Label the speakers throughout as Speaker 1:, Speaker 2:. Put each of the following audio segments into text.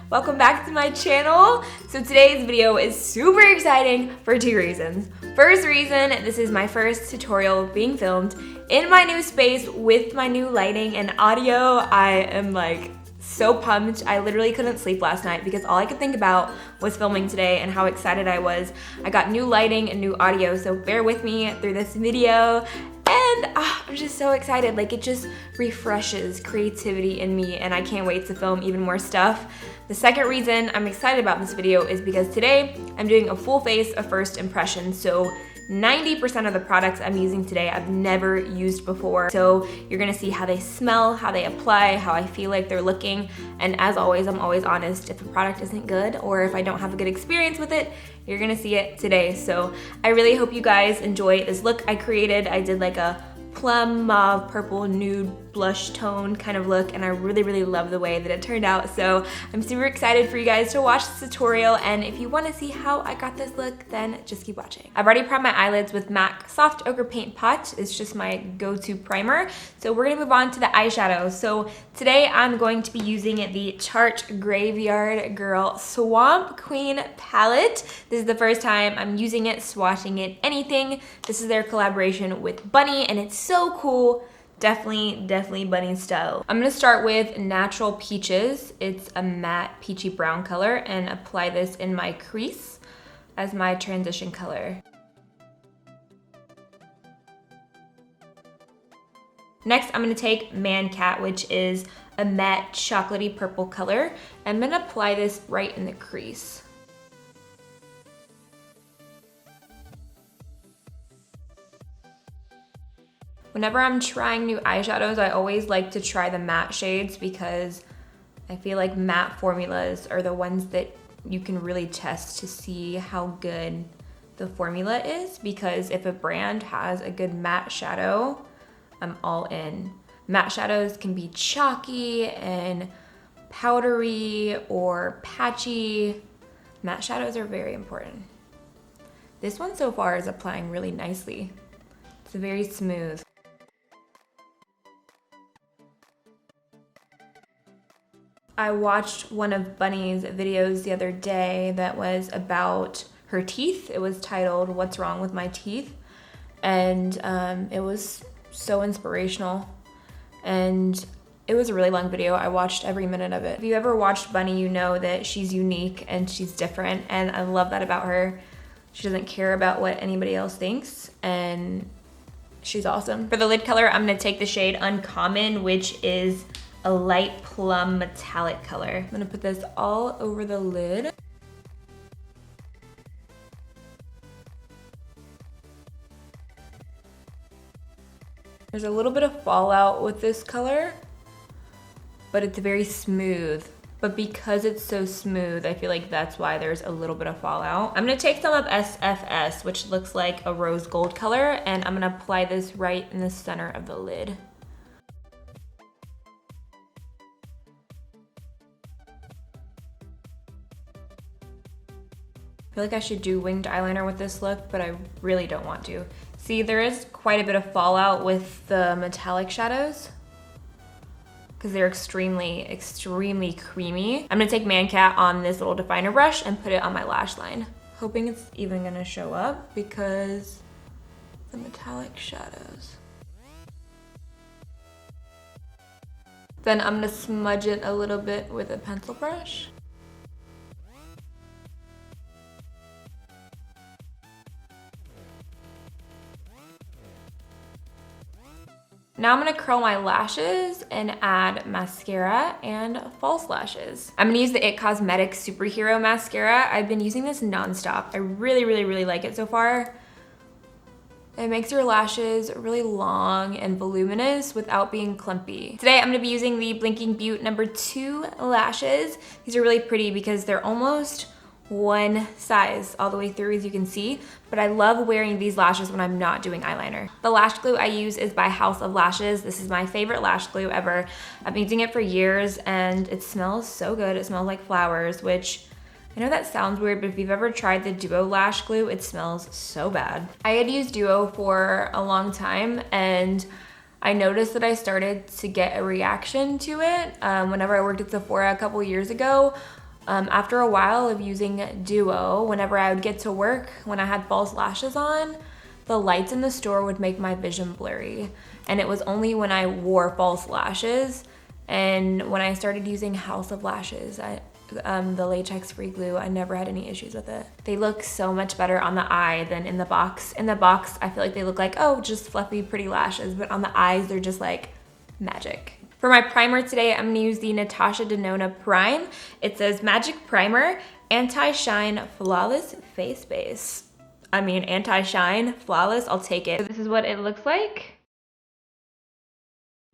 Speaker 1: Welcome back to my channel. So today's video is super exciting for two reasons. First reason, this is my first tutorial being filmed in my new space with my new lighting and audio. I am like so pumped. I literally couldn't sleep last night because all I could think about was filming today and how excited I was. I got new lighting and new audio, so bear with me through this video. And I'm just so excited. Like, it just refreshes creativity in me and I can't wait to film even more stuff. The second reason I'm excited about this video is because today I'm doing a full face of first impressions. So 90% of the products I'm using today I've never used before. So you're gonna see how they smell, how they apply, how I feel like they're looking. And as always, I'm always honest. If a product isn't good or if I don't have a good experience with it, you're gonna see it today. So I really hope you guys enjoy this look I created. I did like a plum, mauve, purple, nude, blush tone kind of look, and I really love the way that it turned out. So I'm super excited for you guys to watch this tutorial, and if you want to see how I got this look, then just keep watching. I've already primed my eyelids with MAC Soft Ochre Paint Pot. It's just my go-to primer. So we're gonna move on to the eyeshadows. So today I'm going to be using the Tarte Graveyard Girl Swamp Queen palette. This is the first time I'm using it, swatching it, anything. This is their collaboration with Bunny, and it's so cool. Definitely Bunny style. I'm gonna start with Natural Peaches. It's a matte peachy brown color, and apply this in my crease as my transition color. Next, I'm gonna take Man Cat, which is a matte chocolatey purple color. I'm gonna apply this right in the crease. Whenever I'm trying new eyeshadows, I always like to try the matte shades because I feel like matte formulas are the ones that you can really test to see how good the formula is, because if a brand has a good matte shadow, I'm all in. Matte shadows can be chalky and powdery or patchy. Matte shadows are very important. This one so far is applying really nicely. It's very smooth. I watched one of Bunny's videos the other day that was about her teeth. It was titled, "What's Wrong with My Teeth?" And it was so inspirational. And it was a really long video. I watched every minute of it. If you ever watched Bunny, you know that she's unique and she's different. And I love that about her. She doesn't care about what anybody else thinks. And she's awesome. For the lid color, I'm gonna take the shade Uncommon, which is a light plum metallic color. I'm gonna put this all over the lid. There's a little bit of fallout with this color, but it's very smooth. But because it's so smooth, I feel like that's why there's a little bit of fallout. I'm gonna take some of SFS, which looks like a rose gold color, and I'm gonna apply this right in the center of the lid. I feel like I should do winged eyeliner with this look, but I really don't want to. See, there is quite a bit of fallout with the metallic shadows because they're extremely creamy. I'm gonna take Man Cat on this little definer brush and put it on my lash line. Hoping it's even gonna show up because the metallic shadows. Then I'm gonna smudge it a little bit with a pencil brush. Now I'm gonna curl my lashes and add mascara and false lashes. I'm gonna use the IT Cosmetics Superhero Mascara. I've been using this nonstop. I really like it so far. It makes your lashes really long and voluminous without being clumpy. Today I'm gonna be using the Blinking Beauty #2 lashes. These are really pretty because they're almost one size all the way through, as you can see, but I love wearing these lashes when I'm not doing eyeliner. The lash glue I use is by HouseofLashes. This is my favorite lash glue ever. I've been using it for years and it smells so good. It smells like flowers, which I know that sounds weird, but if you've ever tried the Duo lash glue, it smells so bad. I had used Duo for a long time and I noticed that I started to get a reaction to it. Whenever I worked at Sephora a couple years ago, After a while of using Duo, whenever I would get to work, when I had false lashes on, the lights in the store would make my vision blurry. And it was only when I wore false lashes and when I started using House of Lashes, the latex-free glue, I never had any issues with it. They look so much better on the eye than in the box. In the box, I feel like they look like, oh, just fluffy, pretty lashes, but on the eyes, they're just like magic. For my primer today, I'm gonna use the Natasha Denona Prime. It says Magic Primer, Anti-Shine Flawless Face Base. I mean, anti-shine, flawless, I'll take it. So this is what it looks like.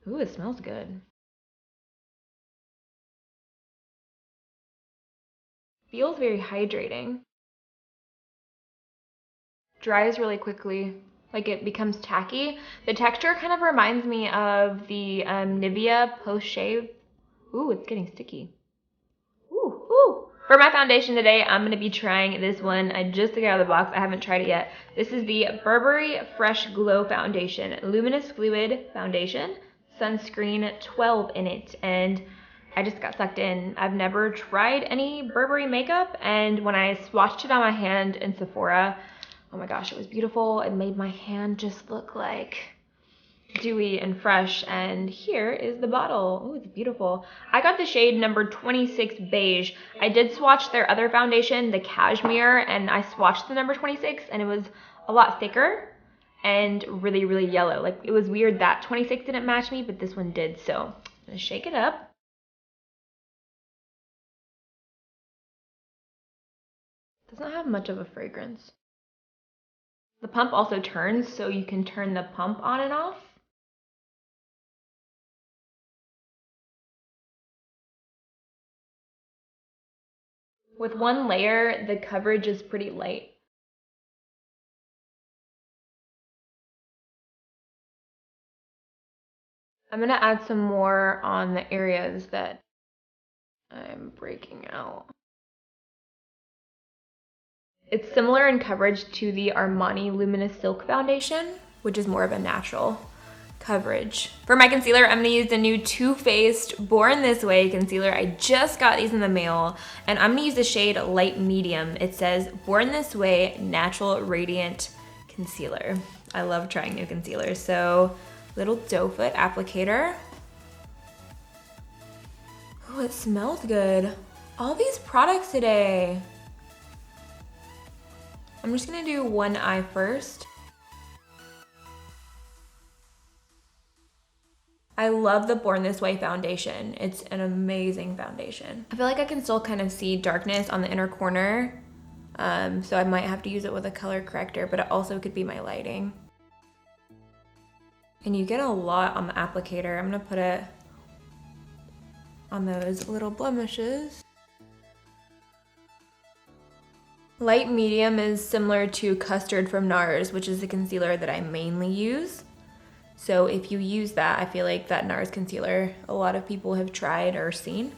Speaker 1: Ooh, it smells good. Feels very hydrating. Dries really quickly, like it becomes tacky. The texture kind of reminds me of the Nivea Post Shave. Ooh, it's getting sticky. Ooh, ooh. For my foundation today, I'm gonna be trying this one. I just took it out of the box, I haven't tried it yet. This is the Burberry Fresh Glow Foundation, Luminous Fluid Foundation, sunscreen 12 in it, and I just got sucked in. I've never tried any Burberry makeup, and when I swatched it on my hand in Sephora, oh my gosh, it was beautiful. It made my hand just look like dewy and fresh, and here is the bottle. Oh, it's beautiful. I got the shade number 26 beige. I did swatch their other foundation, the Cashmere, and I swatched the number 26, and it was a lot thicker and really, really yellow. Like, it was weird that 26 didn't match me, but this one did, so I'm gonna shake it up. Doesn't have much of a fragrance. The pump also turns, so you can turn the pump on and off. With one layer, the coverage is pretty light. I'm gonna add some more on the areas that I'm breaking out. It's similar in coverage to the Armani Luminous Silk Foundation, which is more of a natural coverage. For my concealer, I'm gonna use the new Too Faced Born This Way concealer. I just got these in the mail, and I'm gonna use the shade Light Medium. It says Born This Way Natural Radiant Concealer. I love trying new concealers. So, little doe foot applicator. Oh, it smells good. All these products today. I'm just gonna do one eye first. I love the Born This Way foundation. It's an amazing foundation. I feel like I can still kind of see darkness on the inner corner, so I might have to use it with a color corrector, but it also could be my lighting. And you get a lot on the applicator. I'm gonna put it on those little blemishes. Light medium is similar to Custard from NARS, which is the concealer that I mainly use. So if you use that, I feel like that NARS concealer, a lot of people have tried or seen.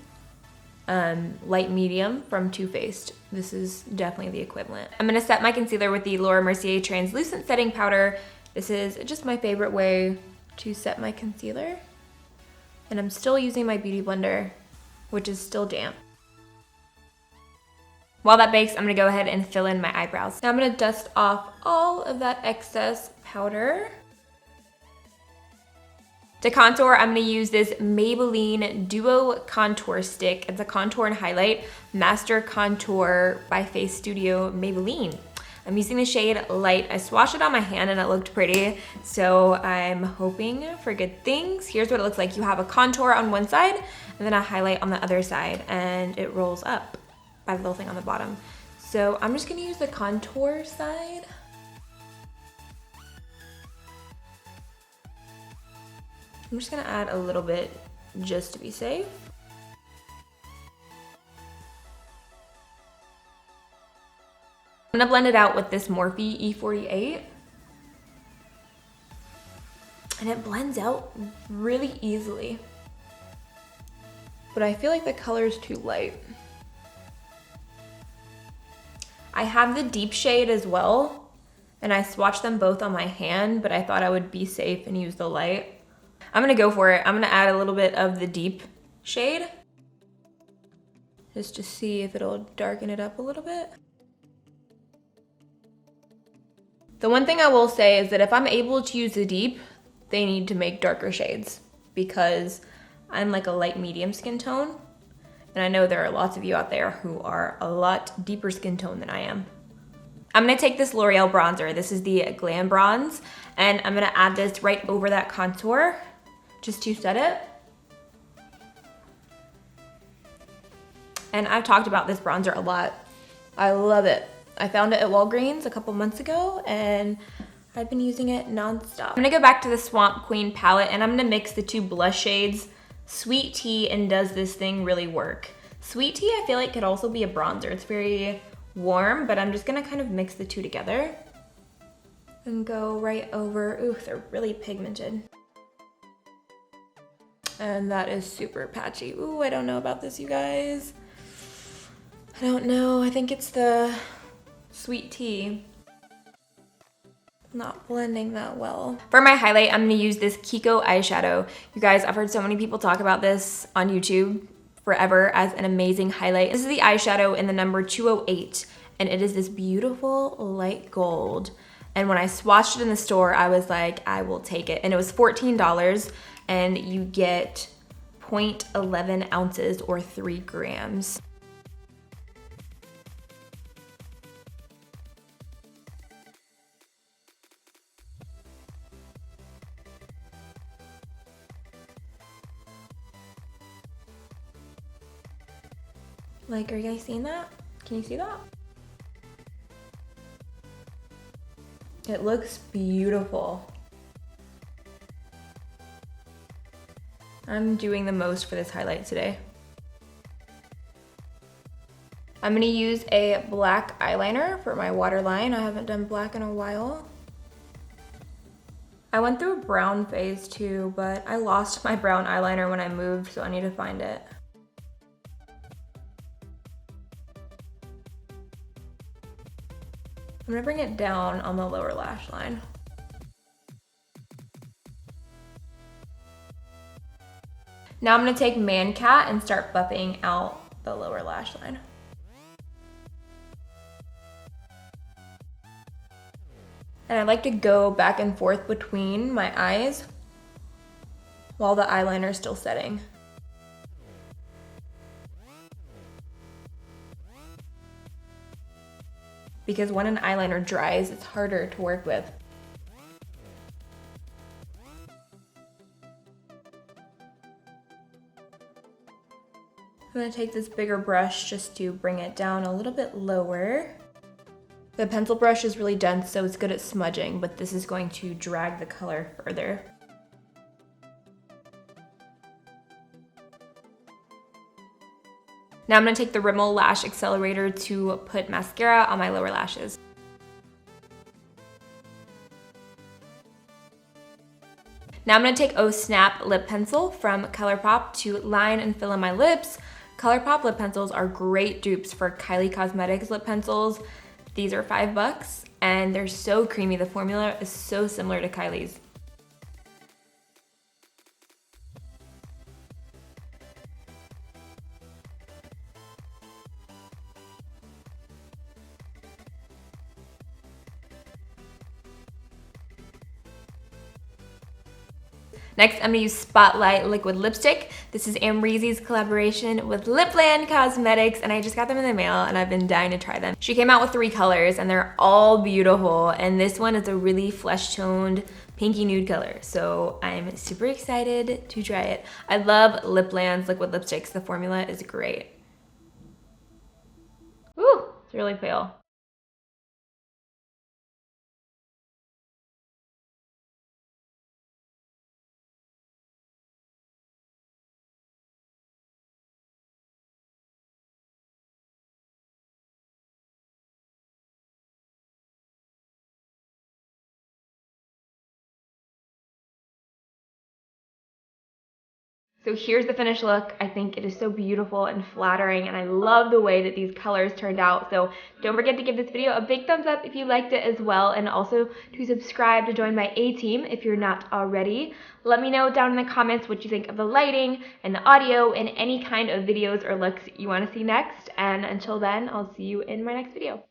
Speaker 1: Light medium from Too Faced. This is definitely the equivalent. I'm gonna set my concealer with the Laura Mercier Translucent Setting Powder. This is just my favorite way to set my concealer. And I'm still using my Beauty Blender, which is still damp. While that bakes, I'm gonna go ahead and fill in my eyebrows. Now I'm gonna dust off all of that excess powder. To contour, I'm gonna use this Maybelline Duo Contour Stick. It's a contour and highlight master contour by Face Studio Maybelline. I'm using the shade Light. I swatched it on my hand and it looked pretty, so I'm hoping for good things. Here's what it looks like. You have a contour on one side and then a highlight on the other side, and it rolls up by the little thing on the bottom. So I'm just gonna use the contour side. I'm just gonna add a little bit just to be safe. I'm gonna blend it out with this Morphe E48. And it blends out really easily. But I feel like the color is too light. I have the deep shade as well, and I swatched them both on my hand, but I thought I would be safe and use the light. I'm gonna go for it. I'm gonna add a little bit of the deep shade. just to see if it'll darken it up a little bit. The one thing I will say is that if I'm able to use the deep, they need to make darker shades because I'm like a light medium skin tone. And I know there are lots of you out there who are a lot deeper skin tone than I am. I'm gonna take this L'Oreal bronzer. This is the Glam Bronze, and I'm gonna add this right over that contour just to set it. And I've talked about this bronzer a lot. I love it. I found it at Walgreens a couple months ago and I've been using it nonstop. I'm gonna go back to the Swamp Queen palette and I'm gonna mix the two blush shades, Sweet Tea and Does This Thing Really Work? Sweet Tea I feel like could also be a bronzer. It's very warm, but I'm just gonna kind of mix the two together and go right over. Ooh, they're really pigmented. And that is super patchy. Ooh, I don't know about this, you guys. I don't know, I think it's the Sweet Tea. Not blending that well. For my highlight, I'm gonna use this Kiko eyeshadow. You guys, I've heard so many people talk about this on YouTube forever as an amazing highlight. This is the eyeshadow in the number 208, and it is this beautiful light gold. And when I swatched it in the store, I was like, I will take it. And it was $14, and you get 0.11 ounces or 3 grams. Like, are you guys seeing that? Can you see that? It looks beautiful. I'm doing the most for this highlight today. I'm gonna use a black eyeliner for my waterline. I haven't done black in a while. I went through a brown phase too, but I lost my brown eyeliner when I moved, so I need to find it. I'm gonna bring it down on the lower lash line. Now I'm gonna take Man Cat and start buffing out the lower lash line. And I like to go back and forth between my eyes while the eyeliner is still setting. Because when an eyeliner dries, it's harder to work with. I'm gonna take this bigger brush just to bring it down a little bit lower. The pencil brush is really dense, so it's good at smudging, but this is going to drag the color further. Now I'm gonna take the Rimmel Lash Accelerator to put mascara on my lower lashes. Now I'm gonna take Oh Snap lip pencil from Colourpop to line and fill in my lips. Colourpop lip pencils are great dupes for Kylie Cosmetics lip pencils. These are $5 and they're so creamy. The formula is so similar to Kylie's. Next, I'm gonna use Spotlight Liquid Lipstick. This is Amreezy's collaboration with Lipland Cosmetics, and I just got them in the mail and I've been dying to try them. She came out with 3 colors and they're all beautiful, and this one is a really flesh-toned pinky nude color, so I'm super excited to try it. I love Lipland's liquid lipsticks. The formula is great. Ooh, it's really pale. So here's the finished look. I think it is so beautiful and flattering, and I love the way that these colors turned out. So don't forget to give this video a big thumbs up if you liked it as well, and also to subscribe to join my A-team if you're not already. Let me know down in the comments what you think of the lighting and the audio and any kind of videos or looks you want to see next. And until then, I'll see you in my next video.